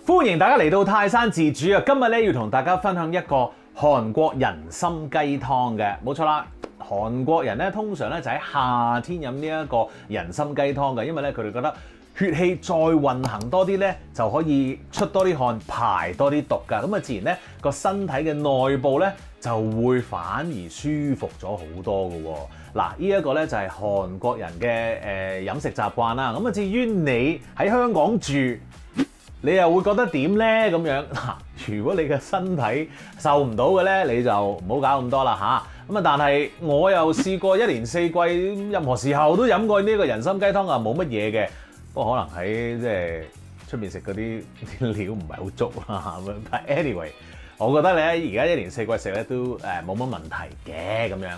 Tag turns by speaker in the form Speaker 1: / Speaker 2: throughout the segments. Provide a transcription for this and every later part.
Speaker 1: 歡迎大家嚟到泰山自主啊！今日咧要同大家分享一個韓國人參雞湯嘅，冇錯啦。韓國人咧通常咧就喺夏天飲呢一個人參雞湯嘅，因為咧佢哋覺得血氣再運行多啲咧，就可以出多啲汗，排多啲毒㗎。咁啊，自然咧個身體嘅內部咧就會反而舒服咗好多㗎喎。嗱，呢一個咧就係韓國人嘅飲食習慣啦。咁啊，至於你喺香港住，你又會覺得點呢？咁樣嗱，如果你嘅身體受唔到嘅呢，你就唔好搞咁多啦嚇。咁啊，但係我又試過一年四季任何時候都飲過呢個人參雞湯啊，冇乜嘢嘅。不過可能喺即係出面食嗰啲料唔係好足啦咁樣。但係 anyway， 我覺得你而家一年四季食咧都冇乜問題嘅咁樣。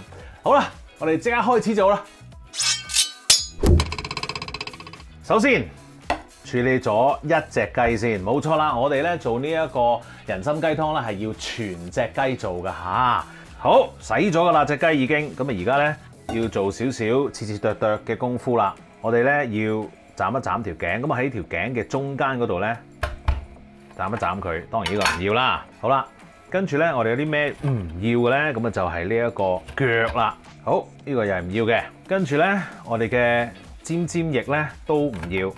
Speaker 1: 好啦，我哋即刻開始做啦。首先，處理咗一隻雞先，冇錯啦。我哋咧做呢一個人參雞湯咧係要全隻雞做㗎嚇。好，洗咗㗎啦隻雞已經，咁啊而家咧要做少少切切剁剁嘅功夫啦。我哋咧要斬一斬條頸，咁啊喺條頸嘅中間嗰度咧斬一斬佢。當然呢個唔要啦。好啦，跟住咧我哋有啲咩唔要嘅咧？咁啊就係呢一個腳啦。好，呢個又係唔要嘅。跟住咧我哋嘅尖尖翼咧都唔要。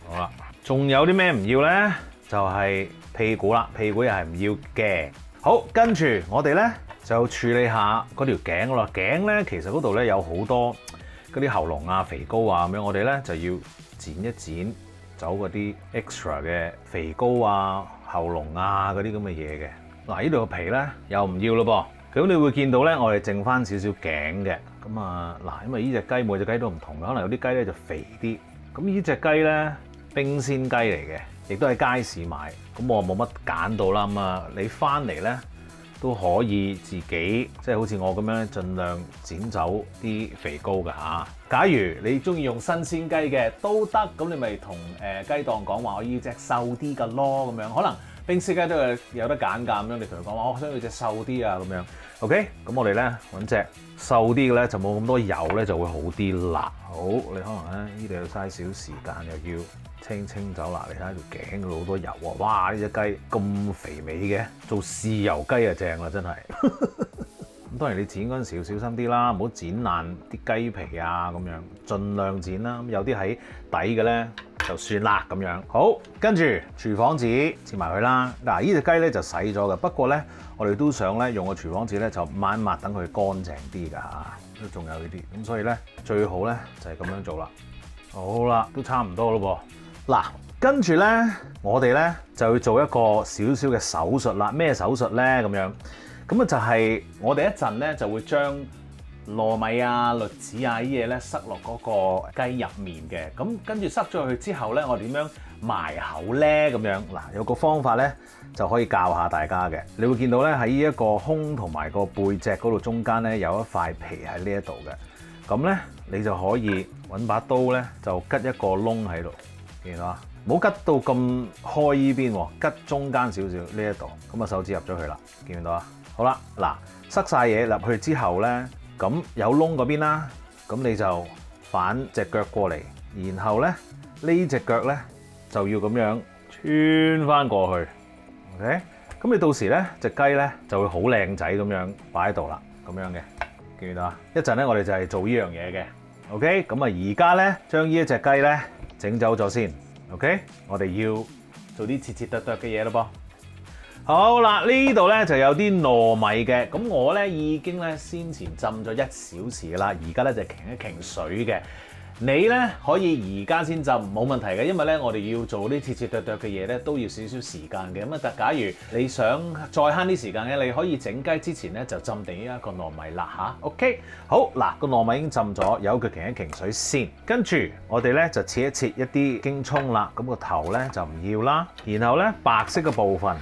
Speaker 1: 好啦。仲有啲咩唔要咧？就係屁股啦，屁股又係唔要嘅。好，跟住我哋咧就處理下嗰條頸啦。頸咧其實嗰度咧有好多嗰啲喉嚨啊、肥膏啊咁樣，我哋咧就要剪一剪走嗰啲 extra 嘅肥膏啊、喉嚨啊嗰啲咁嘅嘢嘅。嗱，呢度個皮咧又唔要咯噃。咁你會見到咧，我哋剩翻少少頸嘅。咁啊嗱，因為呢隻雞每隻雞都唔同嘅，可能有啲雞咧就肥啲。咁呢隻雞咧，冰鮮雞嚟嘅，亦都喺街市買，咁我冇乜揀到啦。咁啊，你翻嚟咧都可以自己即係好似我咁樣，盡量剪走啲肥膏㗎嚇。假如你中意用新鮮雞嘅都得，咁你咪同雞檔講話，我要隻瘦啲嘅咯，咁樣可能冰鮮雞都有得揀㗎。咁樣你同佢講話，我想要隻瘦啲啊，咁樣 OK。咁我哋咧揾隻瘦啲嘅咧，就冇咁多油咧，就會好啲啦。好，你可能咧呢度要嘥少時間，又要清走啦，你睇下條頸嗰度好多油喎！哇，呢隻雞咁肥美嘅，做豉油雞啊正啦，真係。咁當然你剪嗰陣時要小心啲啦，唔好剪爛啲雞皮啊咁樣，盡量剪啦。咁有啲喺底嘅咧就算啦咁樣。好，跟住廚房紙切埋佢啦。嗱，呢隻雞咧就洗咗嘅，不過咧我哋都想咧用個廚房紙咧就抹一抹，等佢乾淨啲㗎嚇。都仲有呢啲，咁所以咧最好咧就係咁樣做啦。好啦，都差唔多咯噃。嗱，跟住咧，我哋咧就要做一個少少嘅手術啦。咩手術咧？咁樣咁啊，就係我哋一陣咧就會將糯米啊、栗子啊啲嘢咧塞落嗰個雞入面嘅。咁跟住塞咗去之後咧，我哋點樣埋口咧？咁樣嗱，有個方法咧就可以教下大家嘅。你會見到咧喺呢一個胸同埋個背脊嗰度中間咧有一塊皮喺呢一度嘅。咁咧你就可以揾把刀咧就吉一個窿喺度。見到啊，冇吉到咁開依邊喎，吉中間少少呢一度，咁啊手指入咗去啦，見唔見到啊？好啦，嗱，塞晒嘢入去之後咧，咁有窿嗰邊啦，咁你就反隻腳過嚟，然後咧呢隻腳咧就要咁樣穿翻過去 ，OK？ 咁你到時咧隻雞咧就會好靚仔咁樣擺喺度啦，咁樣嘅，見唔見到啊？一陣咧我哋就係做呢樣嘢嘅 ，OK？ 咁啊而家咧將呢一隻雞咧整走咗先 ，OK？ 我哋要做啲切切剁剁嘅嘢咯噃。好啦，呢度咧就有啲糯米嘅，咁我咧已經咧先前浸咗1小時噶啦，而家咧就擎一擎水嘅。你咧可以而家先浸冇問題嘅，因為咧我哋要做啲切切剁剁嘅嘢咧都要少少時間嘅。咁啊，假如你想再慳啲時間嘅，你可以整雞之前咧就浸定呢一個糯米啦嚇。OK， 好嗱，個糯米已經浸咗，由佢擎一擎水先。跟住我哋咧就切一切一啲京葱啦，咁個頭咧就唔要啦。然後咧白色嘅部分，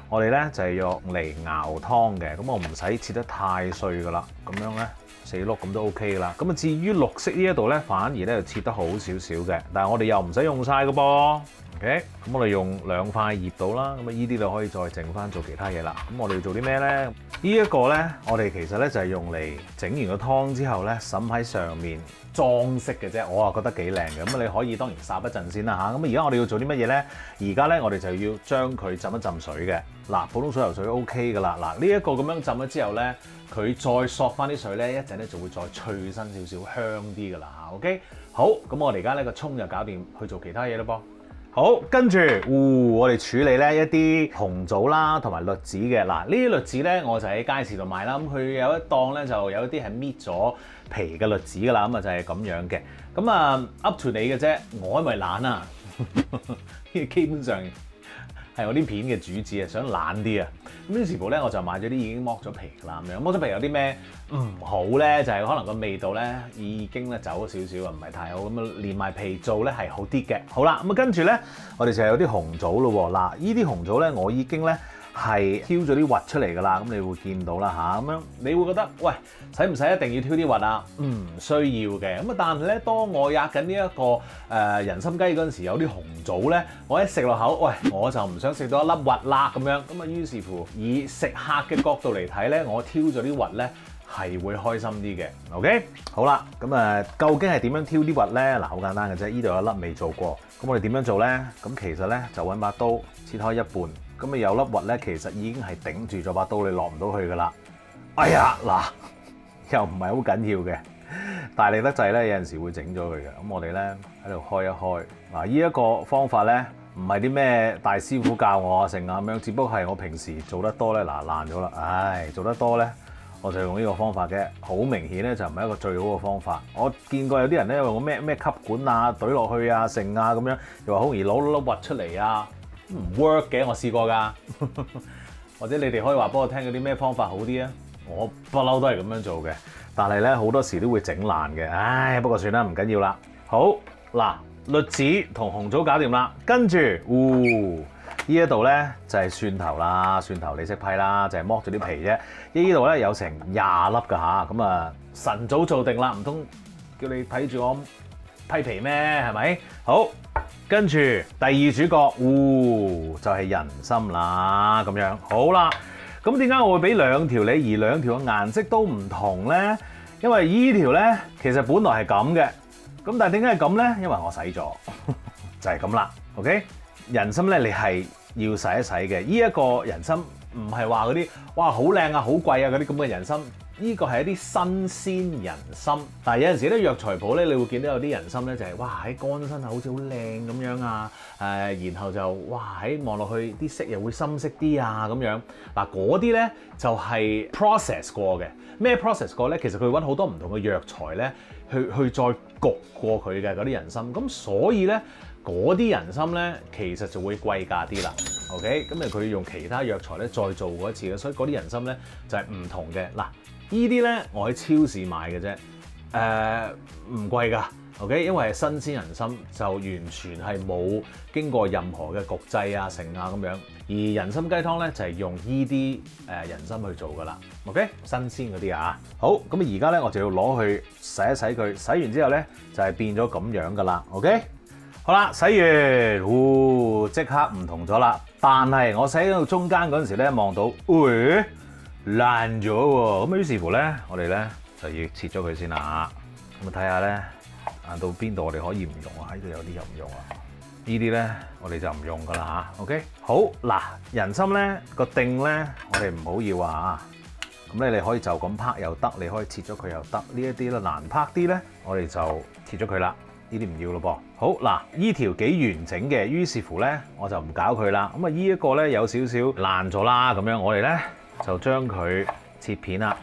Speaker 1: 我哋咧就係用嚟熬湯嘅，咁我唔使切得太碎噶啦，咁樣咧4碌咁都 OK 啦。咁啊至於綠色呢一度咧，反而咧就切得好少少嘅，但係我哋又唔使用晒噶噃。OK， 咁我哋用2塊葉到啦，咁啊依啲就可以再剩翻做其他嘢啦。咁我哋要做啲咩咧？呢一個咧，我哋其實咧就係用嚟整完個湯之後咧，灑喺上面裝飾嘅啫。我啊覺得幾靚嘅。咁你可以當然烚一陣先啦嚇。咁而家我哋要做啲乜嘢咧？而家咧我哋就要將佢浸一浸水嘅。嗱，普通水游水 OK 噶啦。嗱，呢一個咁樣浸咗之後咧，佢再索翻啲水咧，一陣咧就會再脆身少少，香啲噶啦嚇。OK， 好，咁我哋而家呢個葱就搞掂，去做其他嘢咯噃。好，跟住，我哋處理咧一啲紅棗啦，同埋栗子嘅。嗱，呢啲栗子咧，我就喺街市度買啦。咁佢有一檔咧，就有一啲係搣咗皮嘅栗子噶啦。咁啊就係咁樣嘅。咁啊 up to 你嘅啫。我因為懶啊，基本上係我啲片嘅主旨啊，想懶啲啊。咁於是乎咧，我就買咗啲已經剝咗皮㗎啦。咁樣剝咗皮有啲咩唔好咧？就係可能個味道咧已經咧走咗少少啊，唔係太好。咁啊連埋皮做咧係好啲嘅。好啦，咁啊跟住咧，我哋就有啲紅棗咯喎。嗱，呢啲紅棗咧，我已經咧係挑咗啲核出嚟㗎啦。咁你會見到啦嚇。咁樣你會覺得喂，使唔使一定要挑啲核啊？唔需要嘅。咁啊，但係咧，當我壓緊呢一個人參雞嗰陣時，有啲紅棗咧，我一食落口，喂，我就唔想食到一粒核啦咁樣。咁啊，於是乎以食客嘅角度嚟睇咧，我挑咗啲核咧係會開心啲嘅。OK， 好啦，咁啊，究竟係點樣挑啲核咧？嗱，好簡單嘅啫。呢度有一粒未做過，咁我哋點樣做咧？咁其實咧就揾把刀切開一半。咁啊有粒核咧，其實已經係頂住咗把刀，你落唔到去噶啦。哎呀，嗱，又唔係好緊要嘅，大力得滯咧，有陣時會整咗佢嘅。咁我哋咧喺度開一開。嗱，呢一個方法咧，唔係啲咩大師傅教我啊成啊咁樣，只不過係我平時做得多咧，嗱爛咗啦。唉，做得多咧，我就用呢個方法嘅。好明顯咧，就唔係一個最好嘅方法。我見過有啲人咧用個咩吸管啊，懟落去啊成啊咁樣，又話好容易攞粒核出嚟啊。唔 work 嘅，我試過㗎，或者你哋可以話俾我聽嗰啲咩方法好啲啊？我不嬲都係咁樣做嘅，但係咧好多時都會整爛嘅。唉，不過算啦，唔緊要啦。好嗱，栗子同紅棗搞掂啦，跟住，呢一度咧就係蒜頭啦，蒜頭你識批啦，就係剝咗啲皮啫。呢度咧有成20粒㗎吓，咁啊晨早做定啦，唔通叫你睇住我批皮咩？係咪？好。跟住第二主角，就係人參啦，咁樣好啦。咁點解我會俾兩條你，而兩條嘅顏色都唔同咧？因為依條咧其實本來係咁嘅，咁但係點解係咁咧？因為我洗咗，就係咁啦。OK， 人參咧你係要洗一洗嘅。依一個人參唔係話嗰啲哇好靚啊、好貴啊嗰啲咁嘅人參。呢個係一啲新鮮人參，但係有陣時咧藥材鋪咧，你會見到有啲人參咧就係哇喺乾身啊，好似好靚咁樣啊，然後就哇喺望落去啲色又會深色啲啊咁樣。嗱嗰啲咧就係 process 過嘅。咩 process 過咧？其實佢揾好多唔同嘅藥材咧，去再焗過佢嘅嗰啲人參。咁所以咧嗰啲人參咧其實就會貴價啲啦。OK， 咁佢用其他藥材咧再做過一次嘅，所以嗰啲人參咧就係唔同嘅。嗱。呢啲咧，我喺超市買嘅啫，唔貴㗎 ，OK， 因為係新鮮人參，就完全係冇經過任何嘅焗製啊、成啊咁樣。而人參雞湯咧就係用呢啲人參去做㗎啦 ，OK， 新鮮嗰啲啊。好，咁而家咧我就要攞去洗一洗佢，洗完之後咧就係變咗咁樣㗎啦 ，OK。好啦，洗完，即刻唔同咗啦。但係我洗到中間嗰陣時咧，望到，爛咗喎，咁於是乎咧，我哋咧就要切咗佢先啦。咁啊睇下咧，爛到邊度我哋可以唔用啊？喺度有啲又唔用啊。呢啲咧我哋就唔用噶啦嚇。OK， 好嗱，人參咧個定咧我哋唔好要啊嚇。咁咧你可以就咁拍又得，你可以切咗佢又得。呢一啲咧難拍啲咧，我哋就切咗佢啦。呢啲唔要咯噃。好嗱，呢條幾完整嘅，於是乎咧我就唔搞佢啦。咁啊呢一個咧有少少爛咗啦，咁樣我哋咧。就將佢切片啦，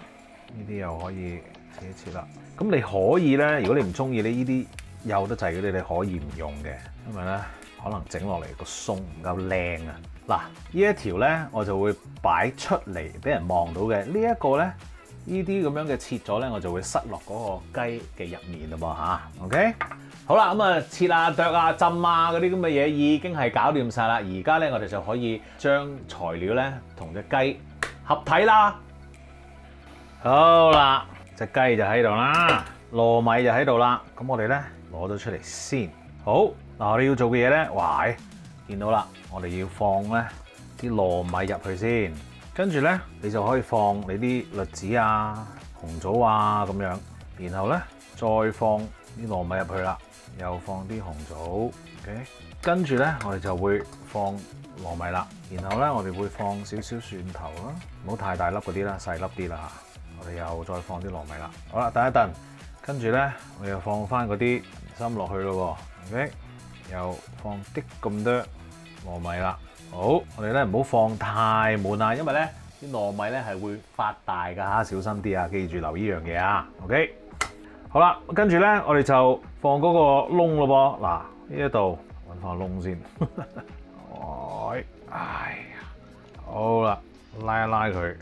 Speaker 1: 呢啲又可以切一切啦。咁你可以咧，如果你唔中意呢啲幼得滯嗰啲，你可以唔用嘅，因為咧可能整落嚟個鬆唔夠靚啊。嗱，呢一條咧我就會擺出嚟俾人望到嘅。呢一個咧，呢啲咁樣嘅切咗咧，我就會塞落嗰個雞嘅入面嘞噃嚇。OK， 好啦，咁啊切啊、剁啊、浸啊嗰啲咁嘅嘢已經係搞掂晒啦。而家咧我哋就可以將材料咧同隻雞合體啦，好啦，隻雞就喺度啦，糯米就喺度啦，咁我哋咧攞咗出嚟先。好，嗱我哋要做嘅嘢咧，哇，見到啦，我哋要放咧啲糯米入去先，跟住咧，你就可以放你啲栗子啊、紅棗啊咁樣，然後咧再放啲糯米入去啦，又放啲紅棗 ，OK。跟住咧，我哋就會放糯米啦，然後咧我哋會放少少蒜頭啦，唔好太大粒嗰啲啦，細粒啲啦嚇。我哋又再放啲糯米啦。好啦，等一等，跟住咧我哋又放翻嗰啲人參落去咯喎 ，OK。又放啲咁多糯米啦。好，我哋咧唔好放太滿啊，因為咧啲糯米咧係會發大㗎嚇，小心啲啊！記住留依樣嘢啊 ，OK。好啦，跟住咧我哋就放嗰個窿咯噃。嗱，呢一度揾翻個窿先。哎呀，好啦，拉一拉佢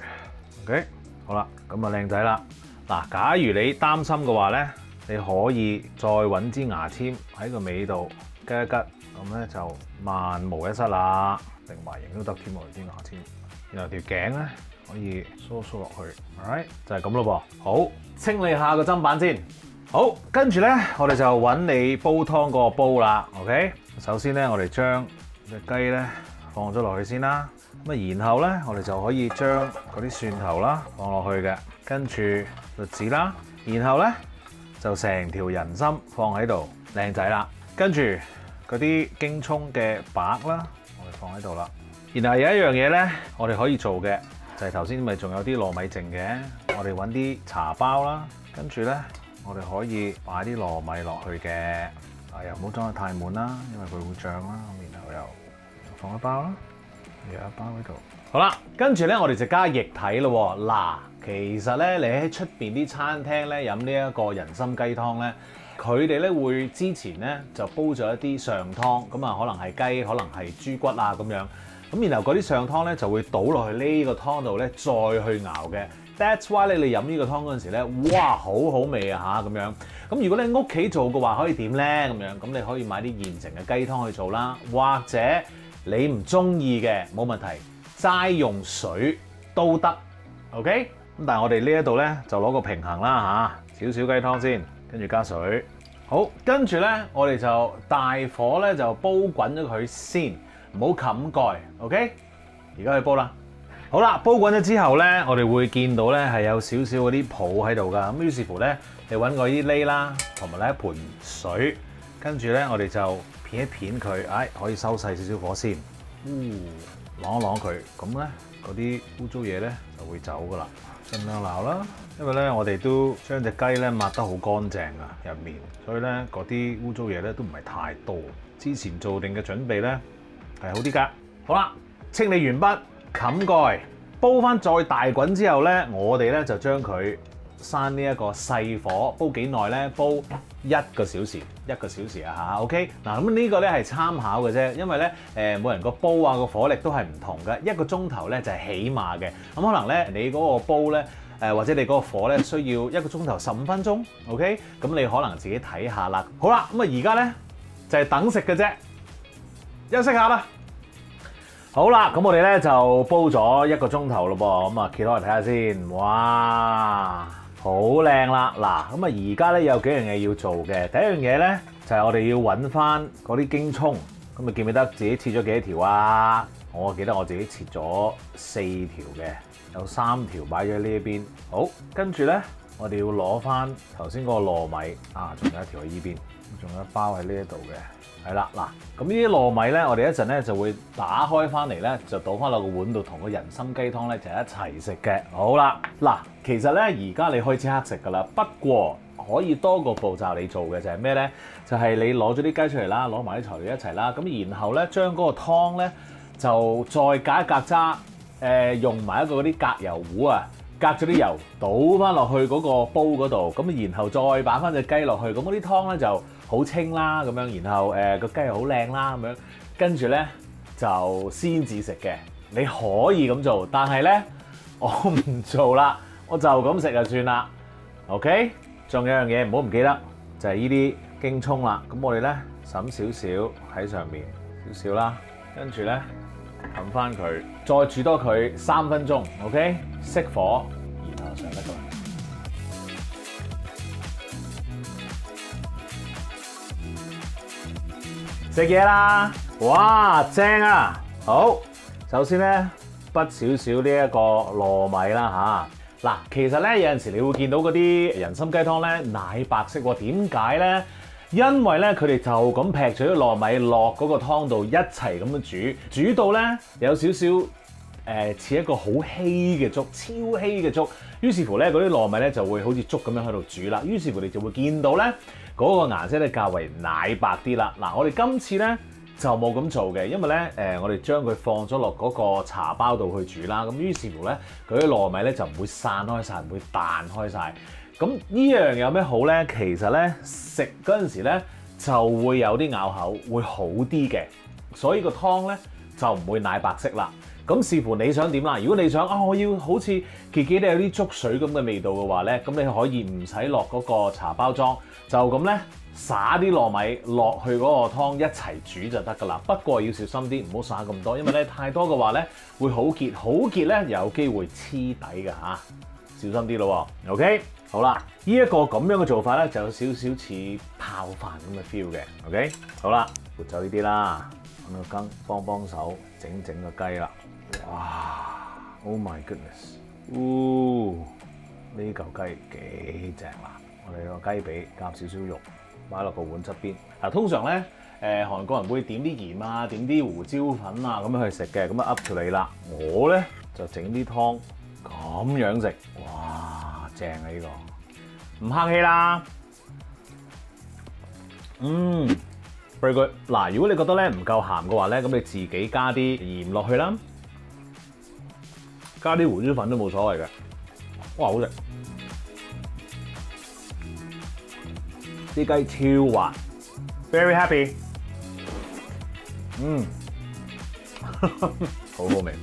Speaker 1: ，OK。好啦，咁啊靚仔啦。嗱，假如你擔心嘅話咧，你可以再揾支牙籤喺個尾度吉一吉，咁咧就萬無一失啦。定埋型都得添喎，支牙籤。然後條頸咧可以梳梳落去 ，alright 就係咁咯噃。好，清理下個砧板先。好，跟住咧我哋就揾你煲湯嗰個煲啦 ，OK。首先咧我哋將隻雞咧放咗落去先啦。咁啊，然後咧我哋就可以將嗰啲蒜頭啦放落去嘅，跟住栗子啦，然後咧就成條人參放喺度，靚仔啦。跟住嗰啲京葱嘅白啦，我哋放喺度啦。然後有一樣嘢咧，我哋可以做嘅就係頭先咪仲有啲糯米剩嘅，我哋揾啲茶包啦，跟住咧我哋可以擺啲糯米落去嘅，又唔好裝得太滿啦，因為佢會脹啦。咁然後又放一包啦。有一包喺度，好啦，跟住咧，我哋就加液體咯。嗱，其實咧，你喺出邊啲餐廳咧飲呢一個人參雞湯咧，佢哋咧會之前咧就煲咗一啲上湯，咁啊可能係雞，可能係豬骨啊咁樣，咁然後嗰啲上湯咧就會倒落去呢個湯度咧再去熬嘅。That's why 你飲呢個湯嗰陣時咧，哇，好好味啊嚇咁樣。咁如果你喺屋企做嘅話，可以點咧咁樣？咁你可以買啲現成嘅雞湯去做啦，或者你唔中意嘅冇問題，齋用水都得 ，OK？ 咁但係我哋呢一度咧就攞個平衡啦嚇，少少雞湯先，跟住加水。好，跟住咧我哋就大火咧就煲滾咗佢先，唔好冚蓋 ，OK？ 而家去煲啦。好啦，煲滾咗之後咧，我哋會見到咧係有少少嗰啲泡喺度㗎。咁於是乎咧，你揾個啲呢啦，同埋咧一盆水，跟住咧我哋就片一片佢，可以收細少少火先，啷一啷佢，咁咧嗰啲污糟嘢咧就會走噶啦，盡量撈啦，因為咧我哋都將隻雞咧抹得好乾淨啊入面，所以咧嗰啲污糟嘢咧都唔係太多。之前做定嘅準備咧係好啲㗎。好啦，清理完畢，冚蓋，煲翻再大滾之後咧，我哋咧就將佢閂呢一個細火，煲幾耐咧？煲1個小時，1個小時啊嚇 ，OK。嗱咁呢個咧係參考嘅啫，因為咧每人個煲啊個火力都係唔同嘅，1個鐘頭咧就係起碼嘅。咁可能咧你嗰個煲咧或者你嗰個火咧需要1個鐘頭15分鐘 ，OK。咁你可能自己睇下啦。好啦，咁啊而家咧就係等食嘅啫，休息下啦。好啦，咁我哋咧就煲咗1個鐘頭咯噃，咁啊揭開嚟睇下先，哇！好靚啦！嗱，咁啊而家咧有幾樣嘢要做嘅。第一樣嘢咧就係我哋要揾翻嗰啲京葱。咁你記唔記得自己切咗幾多條啊？我記得我自己切咗4條嘅，有3條擺咗喺呢一邊。好，跟住咧我哋要攞翻頭先嗰個糯米啊，仲有一條喺呢邊，仲有一包喺呢一度嘅。係啦，嗱，咁呢啲糯米咧，我哋一陣咧就會打開翻嚟咧，就倒翻落個碗度，同個人參雞湯咧就一齊食嘅。好啦，嗱，其實咧而家你可以即刻食噶啦，不過可以多個步驟你做嘅就係咩咧？就係你攞咗啲雞出嚟啦，攞埋啲材料一齊啦，咁然後咧將嗰個湯咧就再隔一隔渣，用埋一個嗰啲隔油壺啊，隔咗啲油倒翻落去嗰個煲嗰度，咁然後再擺翻隻雞落去，咁嗰啲湯咧就好清啦，咁樣，然後個雞又好靚啦，咁樣，跟住咧就先至食嘅。你可以咁做，但係咧我唔做啦，我就咁食就算啦。OK， 仲有樣嘢唔好唔記得，就係呢啲京葱啦。咁我哋咧揼少少喺上面，少少啦，跟住咧冚翻佢，再煮多佢3分鐘。OK， 熄火，然後上得㗎啦。食嘢啦！哇，正啊！好，首先咧少少呢一個糯米啦嚇。嗱，其實咧有陣時你會見到嗰啲人參雞湯咧奶白色喎，點解咧？因為咧佢哋就咁劈咗啲糯米落嗰個湯度一齊咁樣煮到咧有少少似一個好稀嘅粥，超稀嘅粥。於是乎咧嗰啲糯米咧就會好似粥咁樣喺度煮啦。於是乎你就會見到咧嗰個顏色咧較為奶白啲啦。嗱，我哋今次咧就冇咁做嘅，因為咧我哋將佢放咗落嗰個茶包度去煮啦。咁於是乎咧嗰啲糯米咧就唔會散開晒，唔會彈開晒。咁呢樣有咩好咧？其實咧食嗰陣時咧就會有啲咬口，會好啲嘅，所以個湯咧就唔會奶白色啦。咁視乎你想點啦。如果你想我要好似傑傑哋有啲粥水咁嘅味道嘅話咧，咁你可以唔使落嗰個茶包裝，就咁咧灑啲糯米落去嗰個湯一齊煮就得㗎啦。不過要小心啲，唔好灑咁多，因為咧太多嘅話咧會好結，好結咧有機會黐底㗎嚇，小心啲咯。OK， 好啦，呢一個咁樣嘅做法咧就有少少似泡飯咁嘅 feel 嘅。OK， 好啦，撥走呢啲啦，揾個羹幫手整個雞啦。哇 ！Oh my goodness！呢嚿雞幾正啦！我哋個雞髀夾少少肉，擺落個碗側邊。嗱，通常咧韓國人會點啲鹽啊，點啲胡椒粉啊咁樣去食嘅，咁啊 up to 你啦。我咧就整啲湯咁樣食，哇！正啊呢個，唔客氣啦。very good。嗱，如果你覺得咧唔夠鹹嘅話咧，咁你自己加啲鹽落去啦。加啲胡椒粉都冇所謂嘅，哇好食！啲雞超滑 ，very happy，好好味。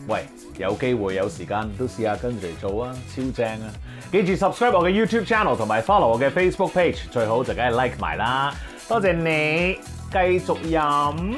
Speaker 1: 喂，有機會有時間都試下跟住嚟做啊，超正啊！記住 subscribe 我嘅 YouTube channel 同埋 follow 我嘅 Facebook page， 最好就梗係 like 埋啦。多謝你，繼續飲。